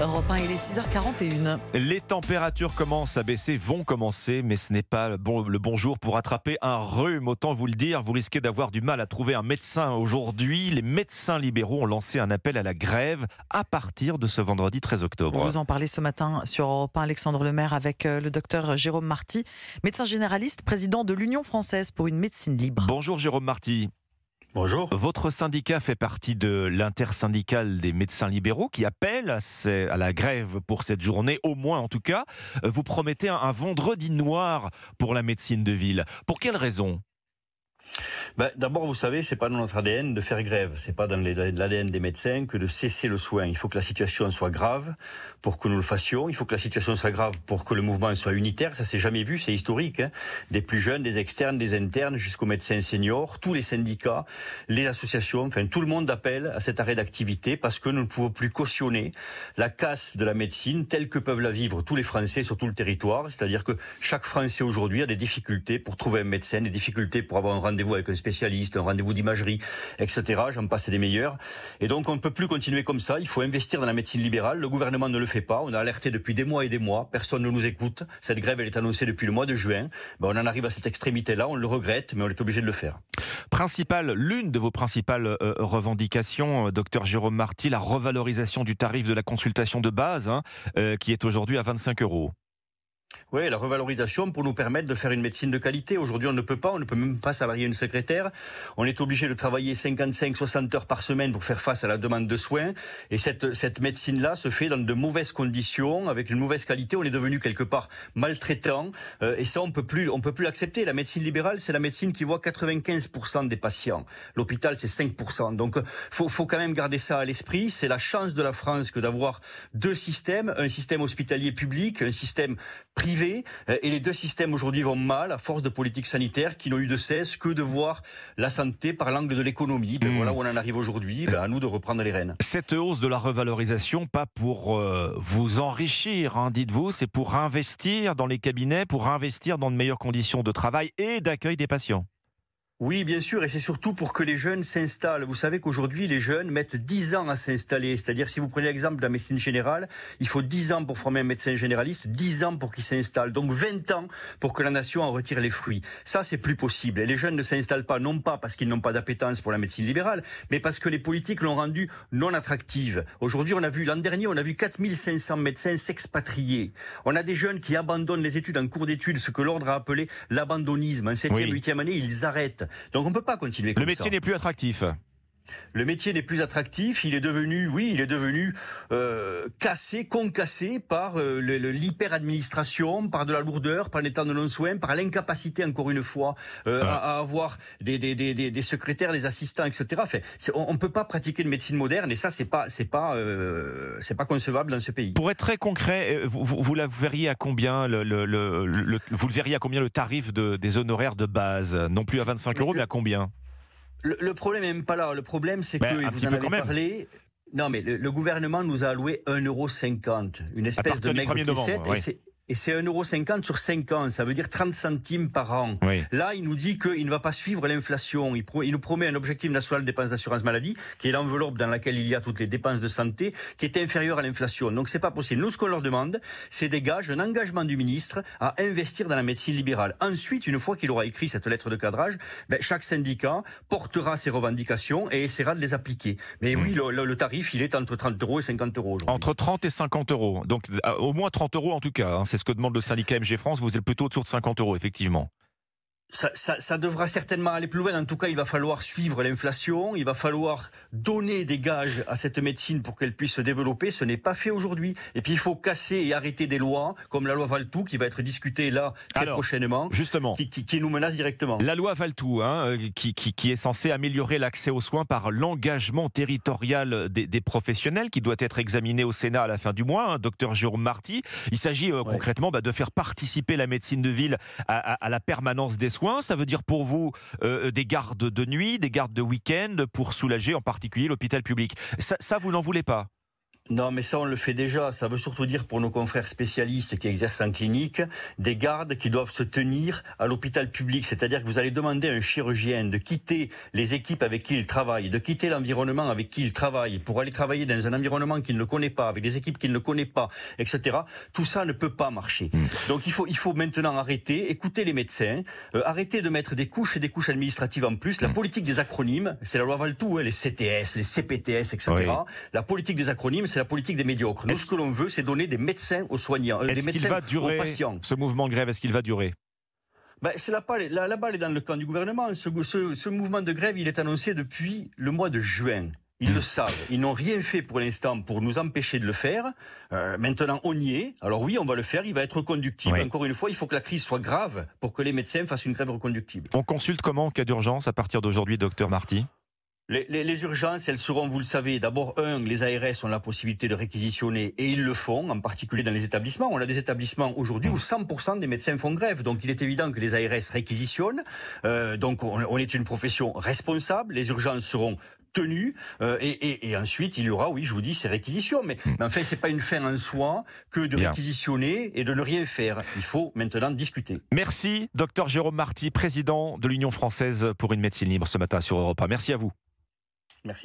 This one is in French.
Europe 1, il est 6h41. Les températures commencent à baisser, vont commencer, mais ce n'est pas le bon jour pour attraper un rhume. Autant vous le dire, vous risquez d'avoir du mal à trouver un médecin aujourd'hui. Les médecins libéraux ont lancé un appel à la grève à partir de ce vendredi 13 octobre. Vous en parlez ce matin sur Europe 1, Alexandre Lemaire, avec le docteur Jérôme Marty, médecin généraliste, président de l'Union française pour une médecine libre. Bonjour Jérôme Marty. Bonjour. Votre syndicat fait partie de l'intersyndicale des médecins libéraux qui appelle à la grève pour cette journée, au moins en tout cas. Vous promettez un vendredi noir pour la médecine de ville. Pour quelle raison ? D'abord, vous savez, c'est pas dans notre ADN de faire grève. C'est pas dans l'ADN des médecins que de cesser le soin. Il faut que la situation soit grave pour que nous le fassions. Il faut que la situation soit grave pour que le mouvement soit unitaire. Ça s'est jamais vu, c'est historique. Des plus jeunes, des externes, des internes, jusqu'aux médecins seniors, tous les syndicats, les associations, enfin tout le monde appelle à cet arrêt d'activité parce que nous ne pouvons plus cautionner la casse de la médecine telle que peuvent la vivre tous les Français sur tout le territoire. C'est-à-dire que chaque Français aujourd'hui a des difficultés pour trouver un médecin, des difficultés pour avoir un rendez-vous avec un spécialiste, un rendez-vous d'imagerie, etc. J'en passe des meilleurs. Et donc, on ne peut plus continuer comme ça. Il faut investir dans la médecine libérale. Le gouvernement ne le fait pas. On a alerté depuis des mois et des mois. Personne ne nous écoute. Cette grève, elle est annoncée depuis le mois de juin. On en arrive à cette extrémité-là. On le regrette, mais on est obligé de le faire. L'une de vos principales revendications, docteur Jérôme Marty, la revalorisation du tarif de la consultation de base, qui est aujourd'hui à 25 €. Oui, la revalorisation pour nous permettre de faire une médecine de qualité. Aujourd'hui, on ne peut même pas salarier une secrétaire. On est obligé de travailler 55-60 heures par semaine pour faire face à la demande de soins. Et cette médecine-là se fait dans de mauvaises conditions, avec une mauvaise qualité. On est devenu quelque part maltraitant. Et ça, on peut plus l'accepter. La médecine libérale, c'est la médecine qui voit 95% des patients. L'hôpital, c'est 5%. Donc, faut quand même garder ça à l'esprit. C'est la chance de la France que d'avoir deux systèmes, un système hospitalier public, un système privé, et les deux systèmes aujourd'hui vont mal à force de politiques sanitaires qui n'ont eu de cesse que de voir la santé par l'angle de l'économie. Voilà où on en arrive aujourd'hui, à nous de reprendre les rênes. Cette hausse de la revalorisation, pas pour vous enrichir, dites-vous, c'est pour investir dans les cabinets, pour investir dans de meilleures conditions de travail et d'accueil des patients. Oui, bien sûr, et c'est surtout pour que les jeunes s'installent. Vous savez qu'aujourd'hui, les jeunes mettent 10 ans à s'installer. C'est-à-dire, si vous prenez l'exemple de la médecine générale, il faut 10 ans pour former un médecin généraliste, 10 ans pour qu'il s'installe. Donc 20 ans pour que la nation en retire les fruits. Ça, c'est plus possible. Et les jeunes ne s'installent pas, non pas parce qu'ils n'ont pas d'appétence pour la médecine libérale, mais parce que les politiques l'ont rendue non attractive. Aujourd'hui, l'an dernier, on a vu 4500 médecins s'expatrier. On a des jeunes qui abandonnent les études en cours d'études, ce que l'ordre a appelé l'abandonnisme. En 7e, 8e année, ils arrêtent. Donc on ne peut pas continuer comme ça. Le métier n'est plus attractif. Le métier n'est plus attractif, il est devenu cassé, concassé par l'hyper-administration, par de la lourdeur, par l'état de non-soin, par l'incapacité, encore une fois, à avoir des secrétaires, des assistants, etc. Enfin, on ne peut pas pratiquer une médecine moderne, et ça, c'est pas concevable dans ce pays. Pour être très concret, vous la verriez à combien vous le verriez à combien le tarif des honoraires de base, non plus à 25 €, mais à combien? Le problème n'est même pas là. Le problème, c'est que vous en avez parlé. Non, mais le gouvernement nous a alloué 1,50 €. Une espèce de maigre piécette. Et c'est 1,50 € sur 5 ans, ça veut dire 30 centimes par an. Oui. Là, il nous dit qu'il ne va pas suivre l'inflation. Il nous promet un objectif national de dépenses d'assurance maladie, qui est l'enveloppe dans laquelle il y a toutes les dépenses de santé, qui est inférieure à l'inflation. Donc c'est pas possible. Nous, ce qu'on leur demande, c'est un engagement du ministre à investir dans la médecine libérale. Ensuite, une fois qu'il aura écrit cette lettre de cadrage, chaque syndicat portera ses revendications et essaiera de les appliquer. Mais oui, le tarif, il est entre 30 € et 50 € aujourd'hui. Entre 30 et 50 €. Donc au moins 30 € en tout cas. C'est ce que demande le syndicat MG France. Vous êtes plutôt autour de 50 €, effectivement. Ça devra certainement aller plus loin. En tout cas, il va falloir suivre l'inflation. Il va falloir donner des gages à cette médecine pour qu'elle puisse se développer. Ce n'est pas fait aujourd'hui. Et puis, il faut casser et arrêter des lois, comme la loi Valtou, qui va être discutée là très prochainement, justement, qui nous menace directement. La loi Valtou, qui est censée améliorer l'accès aux soins par l'engagement territorial des professionnels, qui doit être examiné au Sénat à la fin du mois, docteur Jérôme Marty. Il s'agit concrètement de faire participer la médecine de ville à la permanence des soins. Ça veut dire pour vous des gardes de nuit, des gardes de week-end pour soulager en particulier l'hôpital public. Ça vous n'en voulez pas? Non, mais ça, on le fait déjà. Ça veut surtout dire pour nos confrères spécialistes qui exercent en clinique, des gardes qui doivent se tenir à l'hôpital public. C'est-à-dire que vous allez demander à un chirurgien de quitter les équipes avec qui il travaille, de quitter l'environnement avec qui il travaille, pour aller travailler dans un environnement qu'il ne connaît pas, avec des équipes qu'il ne connaît pas, etc. Tout ça ne peut pas marcher. Donc il faut maintenant arrêter, écouter les médecins, arrêter de mettre des couches et des couches administratives en plus. La politique des acronymes, c'est la loi Valtou, les CTS, les CPTS, etc. Oui. La politique des acronymes, c'est la politique des médiocres. Nous, ce que l'on veut, c'est donner des médecins aux soignants, des médecins aux patients. Ce mouvement de grève, est-ce qu'il va durer? C'est la balle est dans le camp du gouvernement. Ce mouvement de grève, il est annoncé depuis le mois de juin. Ils le savent. Ils n'ont rien fait pour l'instant pour nous empêcher de le faire. Maintenant, on y est. Alors oui, on va le faire. Il va être reconductible. Oui. Encore une fois, il faut que la crise soit grave pour que les médecins fassent une grève reconductible. On consulte comment en cas d'urgence à partir d'aujourd'hui, docteur Marty? Les urgences, elles seront, vous le savez, d'abord, les ARS ont la possibilité de réquisitionner et ils le font, en particulier dans les établissements. On a des établissements aujourd'hui où 100% des médecins font grève. Donc il est évident que les ARS réquisitionnent. Donc on est une profession responsable. Les urgences seront tenues. Et ensuite, il y aura, oui, je vous dis, ces réquisitions. Mais en fait, c'est pas une fin en soi que de réquisitionner et de ne rien faire. Il faut maintenant discuter. Merci, docteur Jérôme Marty, président de l'Union française pour une médecine libre ce matin sur Europe 1. Merci à vous. Merci.